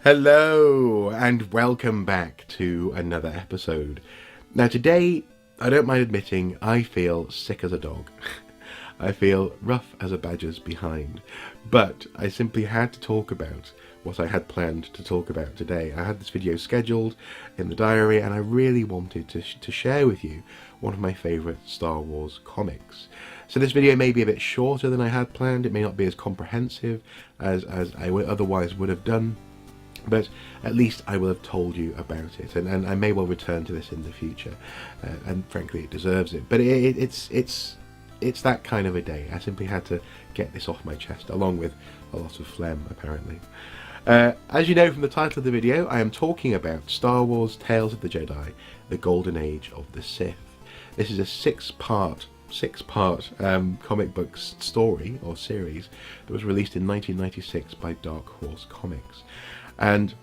Hello and welcome back to another episode. Now today, I don't mind admitting, I feel sick as a dog. I feel rough as a badger's behind. But I simply had to talk about what I had planned to talk about today. I had this video scheduled in the diary and I really wanted to share with you one of my favourite Star Wars comics. So this video may be a bit shorter than I had planned. It may not be as comprehensive as I otherwise would have done. But at least I will have told you about it, and I may well return to this in the future, and frankly it deserves it. But it's that kind of a day. I simply had to get this off my chest, along with a lot of phlegm apparently. As you know from the title of the video, I am talking about Star Wars Tales of the Jedi, the Golden Age of the Sith. This is a six-part comic book story or series that was released in 1996 by Darkhorse Comics. And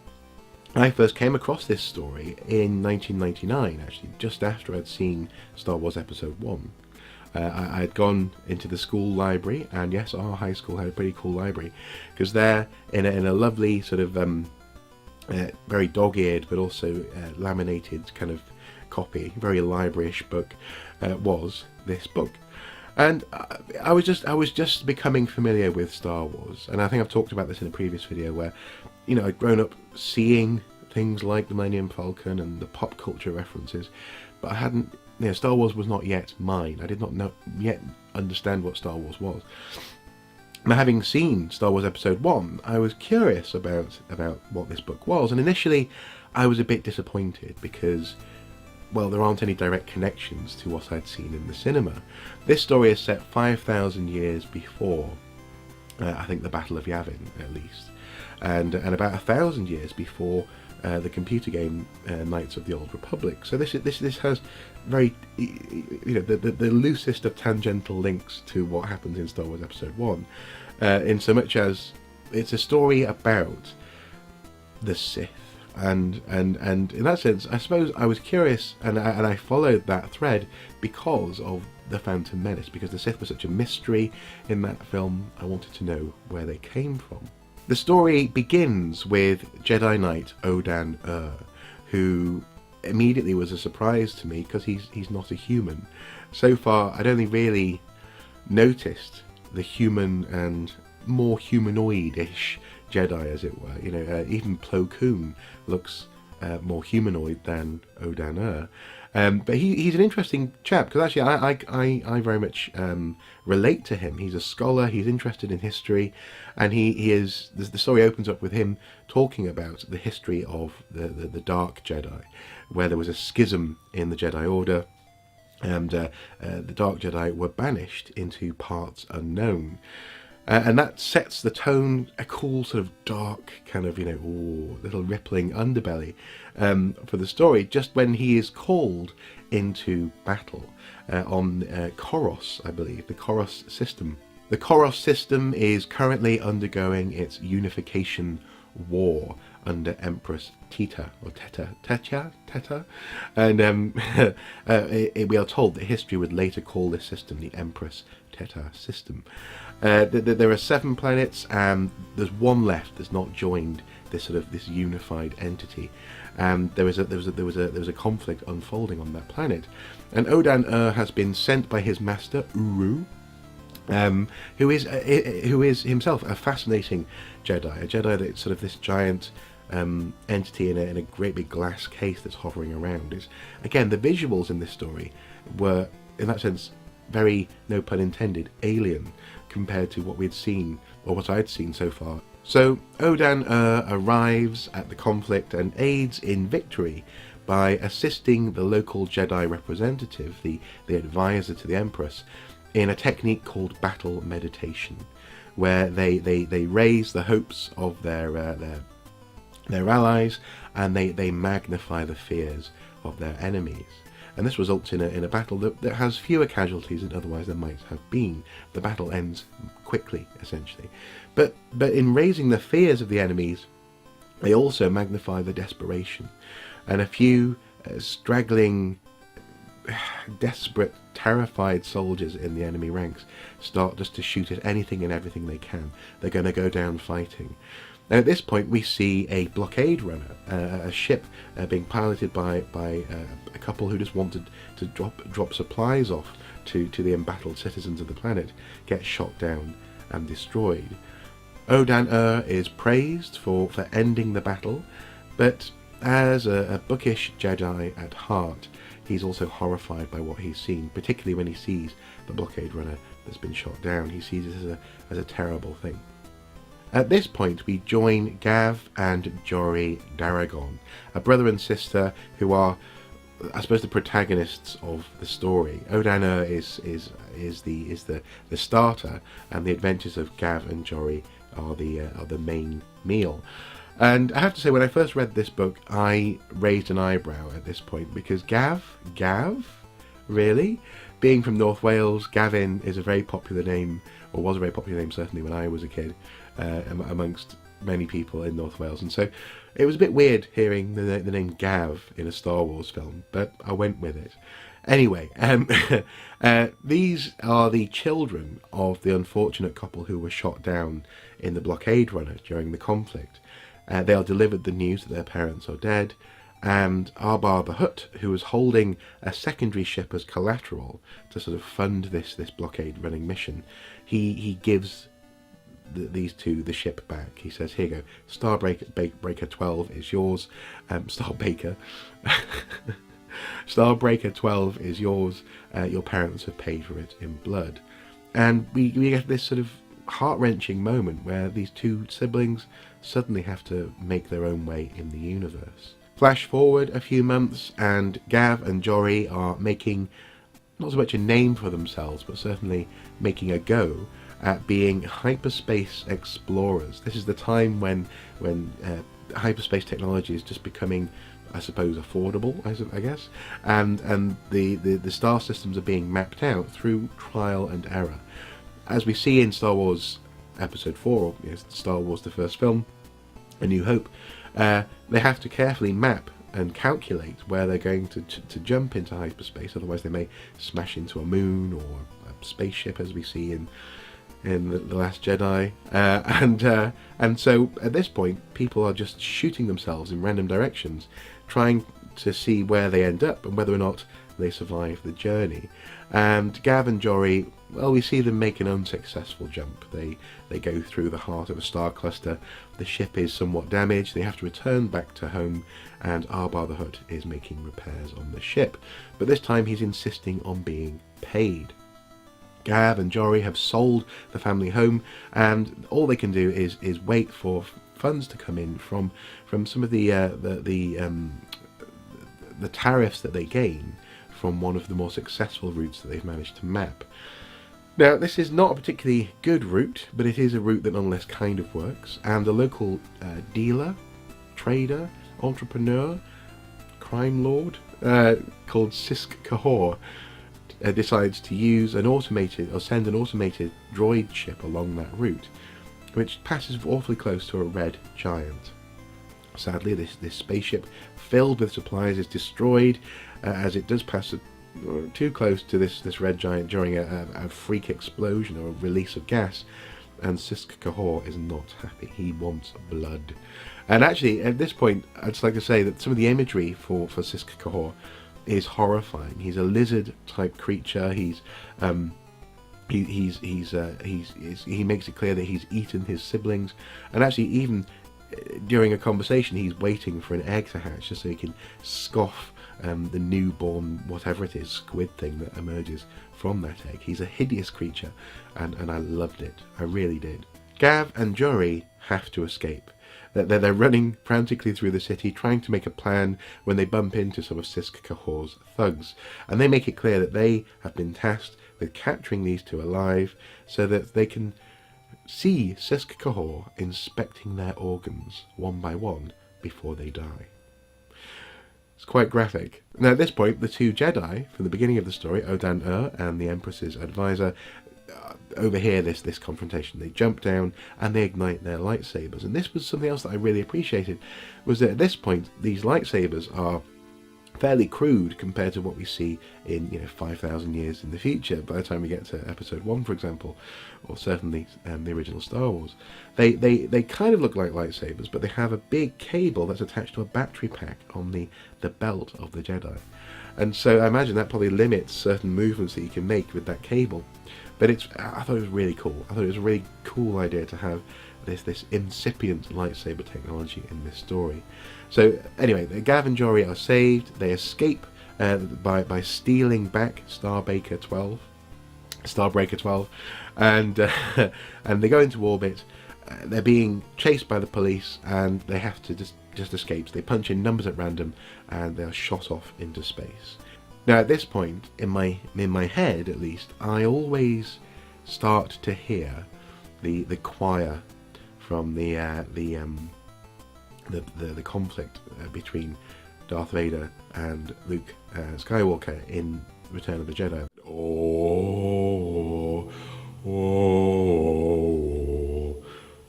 I first came across this story in 1999, actually, just after I'd seen Star Wars Episode 1. I had gone into the school library, and yes, our high school had a pretty cool library, because there, in a lovely sort of very dog-eared but also laminated kind of copy, very library-ish book, was this book. And I was just becoming familiar with Star Wars, and I think I've talked about this in a previous video where, you know, I'd grown up seeing things like the Millennium Falcon and the pop culture references, but I hadn't, you know, Star Wars was not yet mine. I did not yet understand what Star Wars was. Now, having seen Star Wars Episode 1, I was curious about what this book was, and initially I was a bit disappointed because, well, there aren't any direct connections to what I'd seen in the cinema. This story is set 5,000 years before, I think, the Battle of Yavin, at least, and about 1,000 years before the computer game Knights of the Old Republic. So this has very, you know, the loosest of tangential links to what happens in Star Wars Episode 1, in so much as it's a story about the Sith. And in that sense, I suppose I was curious, and I followed that thread because of The Phantom Menace, because the Sith was such a mystery in that film. I wanted to know where they came from. The story begins with Jedi Knight Odan-Urr, who immediately was a surprise to me because he's not a human. So far, I'd only really noticed the human and more humanoid-ish Jedi, as it were. You know, even Plo Koon looks more humanoid than Odan-Urr. But he's an interesting chap, because actually I very much relate to him. He's a scholar, he's interested in history, and he is, the story opens up with him talking about the history of the Dark Jedi, where there was a schism in the Jedi Order, and the Dark Jedi were banished into parts unknown. And that sets the tone, a cool sort of dark kind of, you know, ooh, little rippling underbelly for the story, just when he is called into battle on Koros, I believe, the Koros system. The Koros system is currently undergoing its unification war under Empress Teta, or Teta, and we are told that history would later call this system the Empress Teta system. There are 7 planets, and there's one left that's not joined this unified entity. And there was a conflict unfolding on that planet, and Odan-Urr has been sent by his master Uru, who is himself a fascinating Jedi, a Jedi that's sort of this giant entity in a great big glass case that's hovering around. It's, again, the visuals in this story were, in that sense, very, no pun intended, alien compared to what we'd seen, or what I'd seen so far. So Odan-Urr arrives at the conflict and aids in victory by assisting the local Jedi representative, the advisor to the Empress, in a technique called battle meditation, where they raise the hopes of their allies, and they magnify the fears of their enemies. And this results in a battle that has fewer casualties than otherwise there might have been. The battle ends quickly, essentially. But in raising the fears of the enemies, they also magnify the desperation. And a few straggling, desperate, terrified soldiers in the enemy ranks start just to shoot at anything and everything they can. They're going to go down fighting. Now at this point we see a blockade runner, a ship being piloted by a couple who just wanted to drop supplies off to the embattled citizens of the planet, get shot down and destroyed. Odan-Urr is praised for ending the battle, but as a bookish Jedi at heart, he's also horrified by what he's seen, particularly when he sees the blockade runner that's been shot down. He sees it as a terrible thing. At this point, we join Gav and Jory Daragon, a brother and sister who are, I suppose, the protagonists of the story. Odan-Urr is the starter, and the adventures of Gav and Jory are the main meal. And I have to say, when I first read this book, I raised an eyebrow at this point, because Gav, really? Being from North Wales, Gavin is a very popular name, or was a very popular name certainly when I was a kid, amongst many people in North Wales. And so it was a bit weird hearing the name Gav in a Star Wars film, but I went with it. Anyway, these are the children of the unfortunate couple who were shot down in the blockade runner during the conflict. They are delivered the news that their parents are dead, and Arbar the Hutt, who was holding a secondary ship as collateral to sort of fund this blockade running mission, he gives these two the ship back. He says, "Here you go, Starbreaker 12 is yours." Starbreaker 12 is yours. Your parents have paid for it in blood. And we get this sort of heart-wrenching moment where these two siblings suddenly have to make their own way in the universe. Flash forward a few months, and Gav and Jory are making not so much a name for themselves, but certainly making a go at being hyperspace explorers. This is the time when hyperspace technology is just becoming, I suppose, affordable, I guess, and the star systems are being mapped out through trial and error. As we see in Star Wars Episode 4, or Star Wars the first film, A New Hope, they have to carefully map and calculate where they're going to jump into hyperspace, otherwise they may smash into a moon or a spaceship, as we see in The Last Jedi. And so at this point, people are just shooting themselves in random directions, trying to see where they end up and whether or not they survive the journey. And Gav and Jory, well, we see them make an unsuccessful jump. They go through the heart of a star cluster. The ship is somewhat damaged. They have to return back to home, and Arbar the Hutt is making repairs on the ship. But this time he's insisting on being paid. Gav and Jory have sold the family home, and all they can do is wait for funds to come in from some of the tariffs that they gain from one of the more successful routes that they've managed to map. Now, this is not a particularly good route, but it is a route that nonetheless kind of works, and a local dealer, trader, entrepreneur, crime lord called Sisk Kahor decides to use an automated, or send an automated droid ship along that route, which passes awfully close to a red giant. Sadly, this spaceship filled with supplies is destroyed as it does pass too close to this red giant during a freak explosion or a release of gas, and Sisk Kahor is not happy. He wants blood. And actually, at this point, I'd just like to say that some of the imagery for Sisk Kahor is horrifying. He's a lizard-type creature. He makes it clear that he's eaten his siblings, and actually even during a conversation he's waiting for an egg to hatch just so he can scoff the newborn, whatever it is, squid thing that emerges from that egg. He's a hideous creature, and I loved it. I really did. Gav and Jory have to escape. They're running frantically through the city, trying to make a plan, when they bump into some of Sisk Kahor's thugs. And they make it clear that they have been tasked with capturing these two alive, so that they can see Sisk Kahor inspecting their organs one by one before they die. It's quite graphic. Now at this point, the two Jedi from the beginning of the story, Odan-Urr and the Empress's advisor, overhear this confrontation. They jump down and they ignite their lightsabers. And this was something else that I really appreciated, was that at this point these lightsabers are fairly crude compared to what we see in 5,000 years in the future. By the time we get to Episode 1, for example, or certainly the original Star Wars, they kind of look like lightsabers, but they have a big cable that's attached to a battery pack on the belt of the Jedi. And so I imagine that probably limits certain movements that you can make with that cable. But I thought it was really cool. I thought it was a really cool idea to have this incipient lightsaber technology in this story. So anyway, Gav and Jory are saved. They escape by stealing back Starbreaker 12, and and they go into orbit. They're being chased by the police, and they have to just escape. So they punch in numbers at random, and they are shot off into space. Now, at this point, in my head at least, I always start to hear the choir from the conflict between Darth Vader and Luke Skywalker in Return of the Jedi. Oh, oh,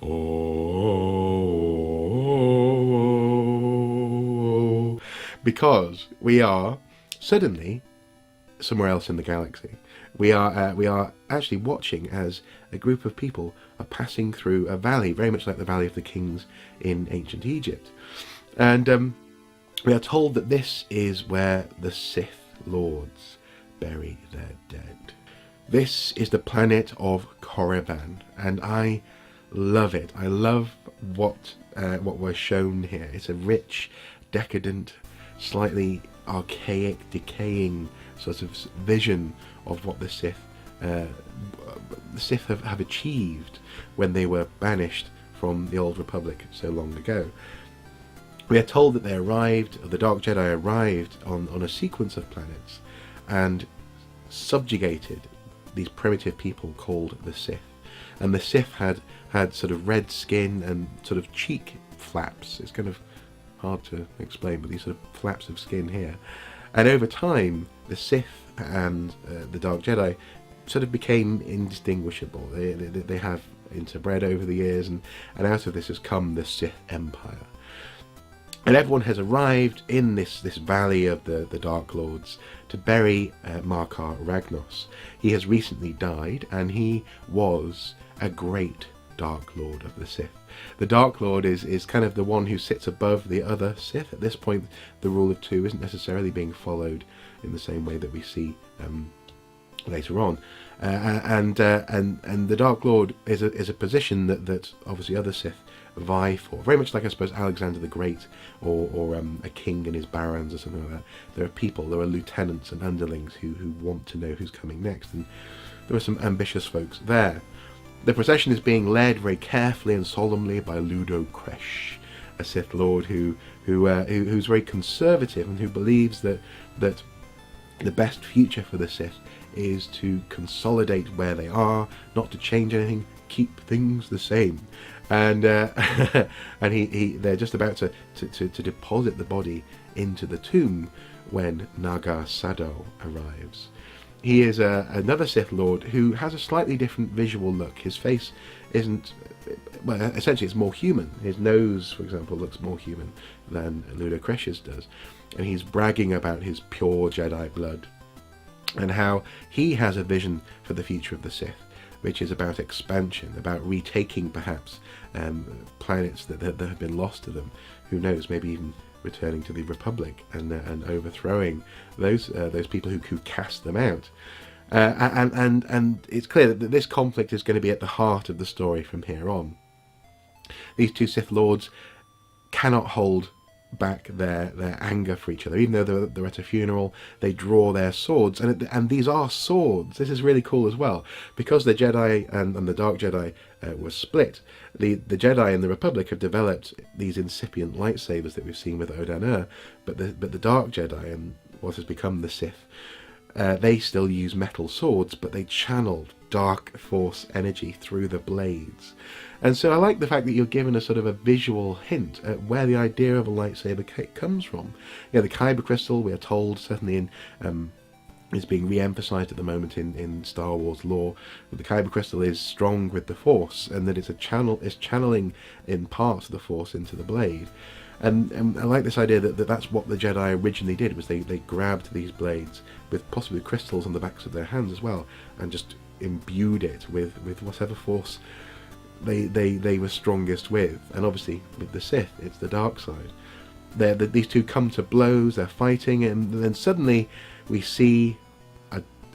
oh, because we are suddenly somewhere else in the galaxy. We are actually watching as a group of people are passing through a valley, very much like the Valley of the Kings in ancient Egypt. And we are told that this is where the Sith Lords bury their dead. This is the planet of Korriban, and I love it. I love what we're shown here. It's a rich, decadent, slightly archaic, decaying sort of vision of what the Sith have achieved when they were banished from the Old Republic so long ago. We are told that the Dark Jedi arrived on a sequence of planets and subjugated these primitive people called the Sith. And the Sith had sort of red skin and sort of cheek flaps. It's kind of hard to explain, but these sort of flaps of skin here. And over time, the Sith and the Dark Jedi sort of became indistinguishable. They have interbred over the years, and out of this has come the Sith Empire. And everyone has arrived in this valley of the Dark Lords to bury Markar Ragnos. He has recently died, and he was a great Dark Lord of the Sith. The Dark Lord is kind of the one who sits above the other Sith. At this point, the rule of two isn't necessarily being followed in the same way that we see later on. And the Dark Lord is a position that obviously other Sith vie for, very much like I suppose Alexander the Great or a king and his barons or something like that. There are lieutenants and underlings who want to know who's coming next, and there are some ambitious folks there. The procession is being led very carefully and solemnly by Ludo Kresh, a Sith Lord who's very conservative and who believes that the best future for the Sith is to consolidate where they are, not to change anything, keep things the same. And and they're just about to deposit the body into the tomb when Naga Sado arrives. He is another Sith Lord who has a slightly different visual look. His face isn't, well, essentially it's more human. His nose, for example, looks more human than Ludo Kresh's does. And he's bragging about his pure Jedi blood and how he has a vision for the future of the Sith, which is about expansion, about retaking perhaps planets that have been lost to them. Who knows, maybe even returning to the Republic and overthrowing those people who cast them out. And it's clear that this conflict is going to be at the heart of the story from here on. These two Sith Lords cannot hold back their anger for each other. Even though they're at a funeral, they draw their swords, and these are swords. This is really cool as well, because the Jedi and the Dark Jedi were split. The Jedi in the Republic have developed these incipient lightsabers that we've seen with Odan-Urr, but the Dark Jedi and what has become the Sith, they still use metal swords, but they channeled dark force energy through the blades. And so I like the fact that you're given a sort of a visual hint at where the idea of a lightsaber comes from. The Kyber crystal, we are told, certainly in is being re-emphasized at the moment in Star Wars lore, that the kyber crystal is strong with the Force, and that it's channeling in parts of the Force into the blade. And I like this idea that that's what the Jedi originally did, was they grabbed these blades with possibly crystals on the backs of their hands as well, and just imbued it with whatever Force they were strongest with. And obviously with the Sith, it's the dark side. These two come to blows, they're fighting, and then suddenly we see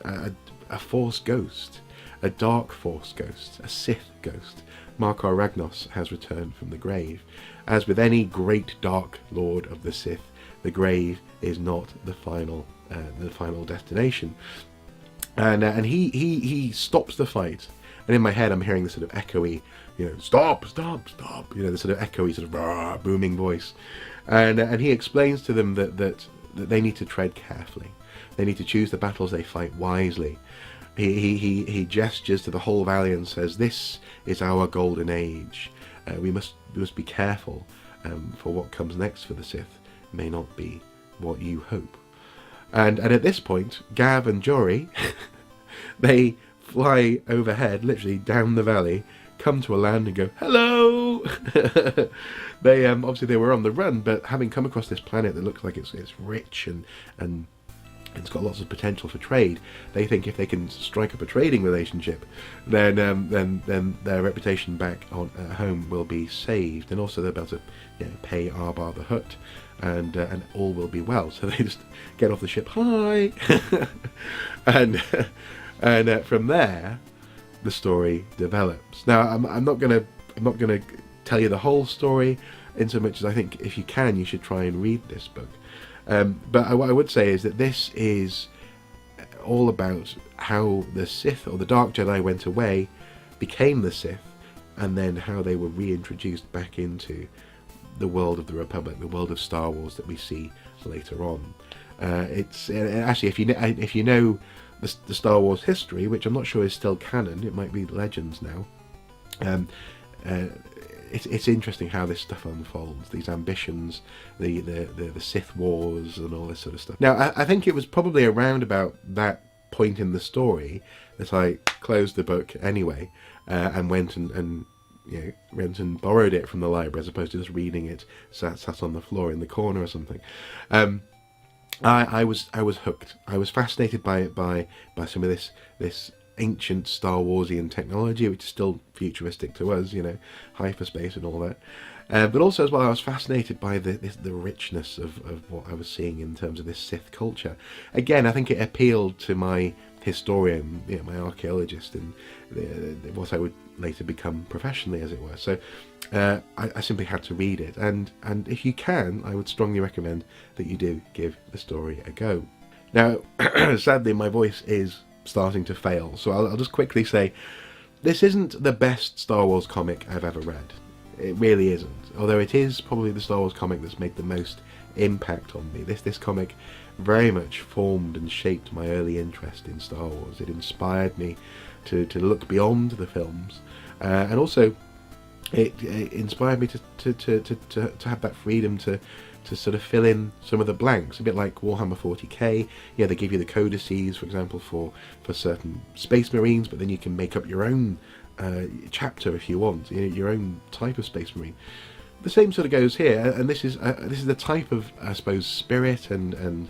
a Force ghost, a dark Force ghost, a Sith ghost. Markar Ragnos has returned from the grave. As with any great Dark Lord of the Sith, the grave is not the final destination. And he stops the fight. And in my head, I'm hearing this sort of echoey, stop, stop, stop. The sort of echoey, sort of booming voice. And he explains to them that they need to tread carefully. They need to choose the battles they fight wisely. He gestures to the whole valley and says, "This is our golden age. We must be careful, for what comes next for the Sith may not be what you hope." And at this point, Gav and Jory, they fly overhead, literally down the valley, come to a land and go, "Hello!" They obviously they were on the run, but having come across this planet that looks like it's rich and it's got lots of potential for trade, they think if they can strike up a trading relationship, then their reputation back at home will be saved, and also they'll be able to pay Arbar the Hutt, and all will be well. So they just get off the ship, "Hi," and from there the story develops. Now I'm not gonna tell you the whole story, in so much as I think if you can, you should try and read this book. But what I would say is that this is all about how the Sith, or the Dark Jedi, went away, became the Sith, and then how they were reintroduced back into the world of the Republic, the world of Star Wars that we see later on. It's actually, if you know the Star Wars history, which I'm not sure is still canon, it might be Legends now. It's interesting how this stuff unfolds, these ambitions, the Sith Wars and all this sort of stuff. Now, I think it was probably around about that point in the story that I closed the book anyway, and went and borrowed it from the library, as opposed to just reading it sat on the floor in the corner or something. I was hooked. I was fascinated by some of this ancient Star Warsian technology, which is still futuristic to us, hyperspace and all that. But also as well, I was fascinated by the richness of what I was seeing in terms of this Sith culture. Again, I think it appealed to my historian, my archaeologist, and what I would later become professionally, as it were. So I simply had to read it, and if you can, I would strongly recommend that you do give the story a go. Now, sadly, my voice is starting to fail, so I'll just quickly say this isn't the best Star Wars comic I've ever read. It really isn't, although it is probably the Star Wars comic that's made the most impact on me. This comic very much formed and shaped my early interest in Star Wars. It inspired me to look beyond the films, and also it inspired me to have that freedom to sort of fill in some of the blanks, a bit like Warhammer 40k. They give you the codices, for example, for certain Space Marines, but then you can make up your own chapter if you want, your own type of Space Marine. The same sort of goes here, and this is the type of, I suppose, spirit and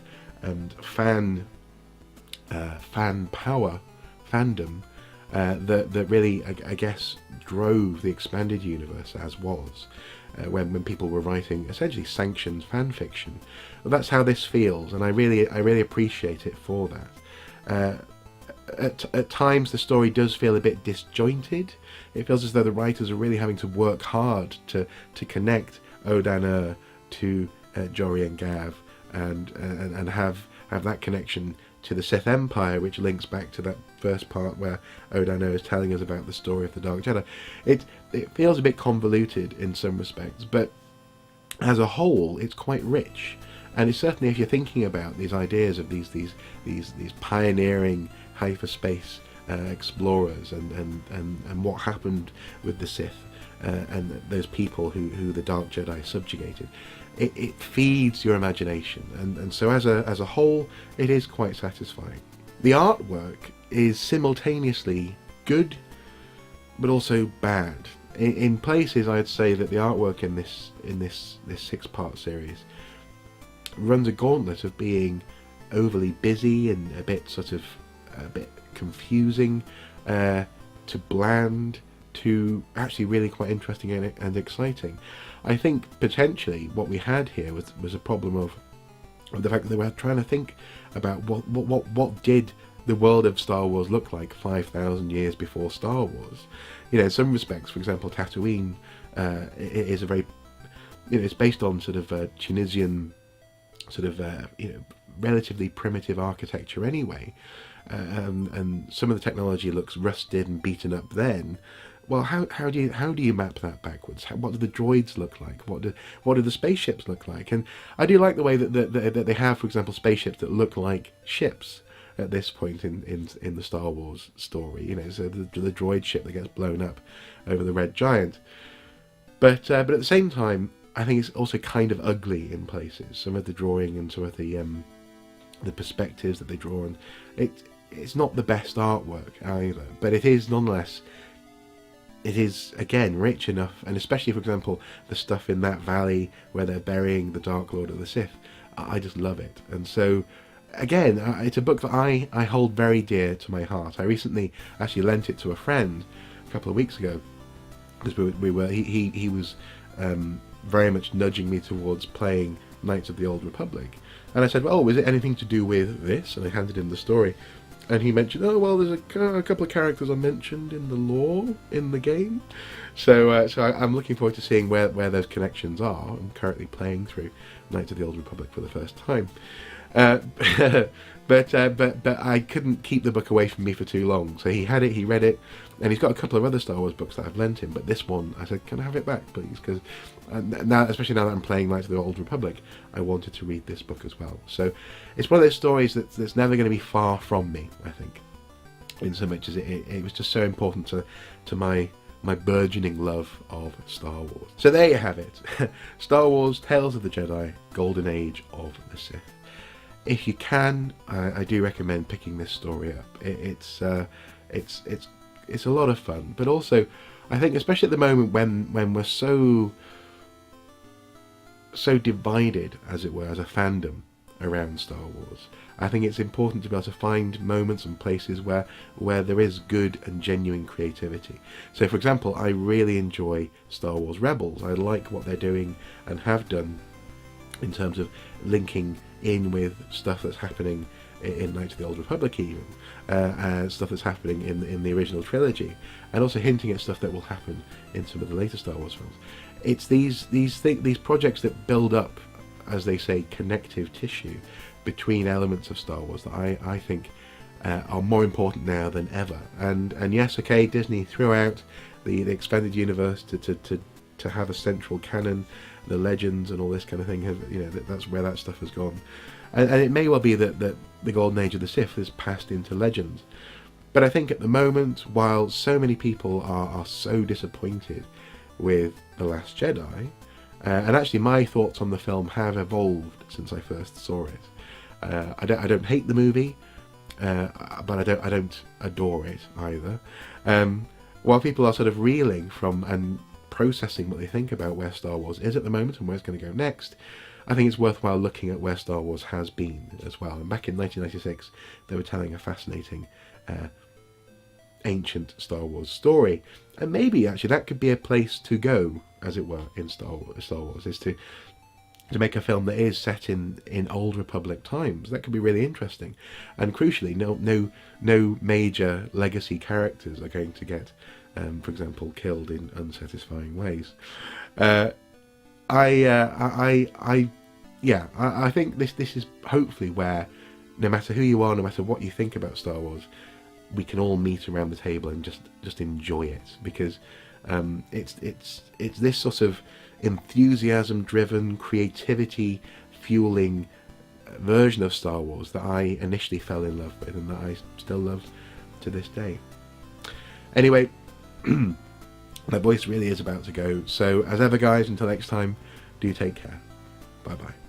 fan power, fandom that really, I guess, drove the expanded universe as was. When people were writing essentially sanctioned fan fiction. Well, that's how this feels, and I really appreciate it for that. At times the story does feel a bit disjointed. It feels as though the writers are really having to work hard to connect Odan-Urr to Jory and Gav, and have that connection to the Sith Empire, which links back to that first part where Odan-Urr is telling us about the story of the Dark Jedi. It feels a bit convoluted in some respects, but as a whole, it's quite rich. And it's certainly, if you're thinking about these ideas of these pioneering hyperspace explorers and what happened with the Sith and those people who the Dark Jedi subjugated, it feeds your imagination, and so as a whole, it is quite satisfying. the artwork is simultaneously good but also bad. In places, I'd say that the artwork in this 6-part series runs a gauntlet of being overly busy and a bit confusing, to bland, to actually really quite interesting and exciting. I think potentially what we had here was a problem of the fact that they were trying to think about what did the world of Star Wars look like 5,000 years before Star Wars. You know, in some respects, for example, Tatooine is a very, you know, it's based on sort of Tunisian sort of relatively primitive architecture anyway, and some of the technology looks rusted and beaten up then. Well, how do you map that backwards? What do the droids look like? What do the spaceships look like? And I do like the way that they have, for example, spaceships that look like ships at this point in the Star Wars story. You know, so the droid ship that gets blown up over the Red Giant. But at the same time, I think it's also kind of ugly in places. Some of the drawing and some of the perspectives that they draw, and it's not the best artwork either. But it is nonetheless. It is, again, rich enough, and especially, for example, the stuff in that valley where they're burying the Dark Lord of the Sith. I just love it. And so, again, it's a book that I hold very dear to my heart. I recently actually lent it to a friend a couple of weeks ago, because he was very much nudging me towards playing Knights of the Old Republic. And I said, well, is it anything to do with this? And I handed him the story. And he mentioned, oh, well, there's a couple of characters are mentioned in the lore in the game. So I'm looking forward to seeing where those connections are. I'm currently playing through Knights of the Old Republic for the first time. But I couldn't keep the book away from me for too long. So he had it, he read it, and he's got a couple of other Star Wars books that I've lent him. But this one, I said, can I have it back, please? Because now, especially now that I'm playing Knights of the Old Republic, I wanted to read this book as well. So it's one of those stories that's never going to be far from me, I think, in so much as it was just so important to my burgeoning love of Star Wars. So there you have it. Star Wars Tales of the Jedi, Golden Age of the Sith. If you can, I do recommend picking this story up. It's a lot of fun, but also I think, especially at the moment when we're so divided, as it were, as a fandom around Star Wars, I think it's important to be able to find moments and places where there is good and genuine creativity. So, for example, I really enjoy Star Wars Rebels. I like what they're doing and have done in terms of linking in with stuff that's happening in Knights of the Old Republic, even stuff that's happening in the original trilogy, and also hinting at stuff that will happen in some of the later Star Wars films. It's these projects that build up, as they say, connective tissue between elements of Star Wars that I think are more important now than ever. And yes, okay, Disney threw out the expanded universe to have a central canon, the legends and all this kind of thing. That's where that stuff has gone, and it may well be that the Golden Age of the Sith has passed into legends. But I think at the moment, while so many people are so disappointed with The Last Jedi, and actually my thoughts on the film have evolved since I first saw it. I don't hate the movie, but I don't adore it either. While people are sort of reeling from and processing what they think about where Star Wars is at the moment and where it's going to go next, I think it's worthwhile looking at where Star Wars has been as well. And back in 1996, they were telling a fascinating ancient Star Wars story, and maybe actually that could be a place to go, as it were, in Star Wars, is to make a film that is set in Old Republic times. That could be really interesting, and crucially, no major legacy characters are going to get, for example, killed in unsatisfying ways. I think this is hopefully where, no matter who you are, no matter what you think about Star Wars, we can all meet around the table and just enjoy it, because it's this sort of enthusiasm-driven, creativity-fueling version of Star Wars that I initially fell in love with and that I still love to this day. Anyway, my voice really is about to go, so as ever guys, until next time, do take care. Bye bye.